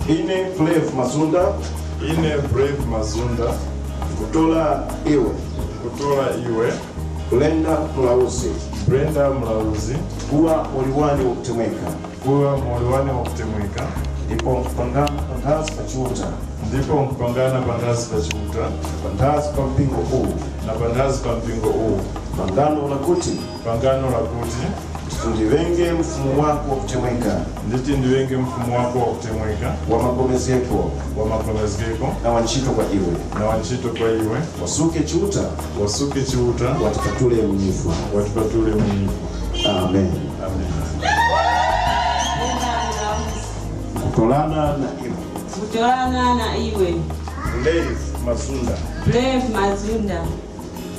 Ine Flev Mazunda. Ine Brave Mazunda. Kutola Iwe. Kutola Iwe. Brenda Mlauzi. Brenda Mlauzi. Kuwa Moliwani wa Kutemweka. Kuwa Moliwani wa Kutemweka. Ndipo Pangazi Pachiuta. Ndipo mpangana Pangazi Pachiuta. Pangazi pa mpingo huu. Na Pangazi pa mpingo huu. Pangano la kuti. Pangano la kuti. Ndiwenge mfumo wako wa kutemweka. Nditi ndiwenge mfumo wako wa kutemweka. Wa magomezi yako. Wa magomezi yako. Na wanchito kwa iwe. Na wanchito kwa iwe. Wasuke chiuta. Wasuke chiuta. Watipatule mnyifu. Watipatule mnyifu. Amen. Amen. Kutolana na iwe. Kutolana na iwe. Brave Mazunda. Brave Mazunda.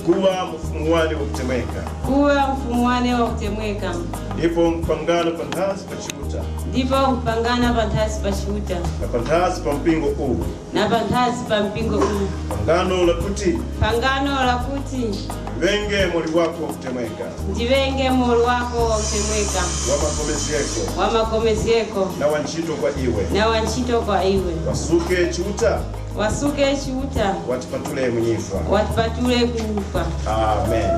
Kuwa mfumuwani wa kutemweka. Kuwa mfumuwani wa kutemweka. Ndipo mpangana Pangazi Pachiuta. Ndipo mpangana Pangazi Pachiuta. Na Pangazi pa mpingo huu. Na Pangazi pa mpingo huu. Pangano la kuti. Pangano la kuti. Ndiwenge moli wako wa kutemweka. Ndiwenge moli wako wa kutemweka. Wa magomezi yako. Wa magomezi yako. Na wanchito kwa iwe. Na wanchito kwa iwe. Wasuke chiuta. Wasuke chiuta. Watipatule mnyifa. Watipatule kufa. Amen.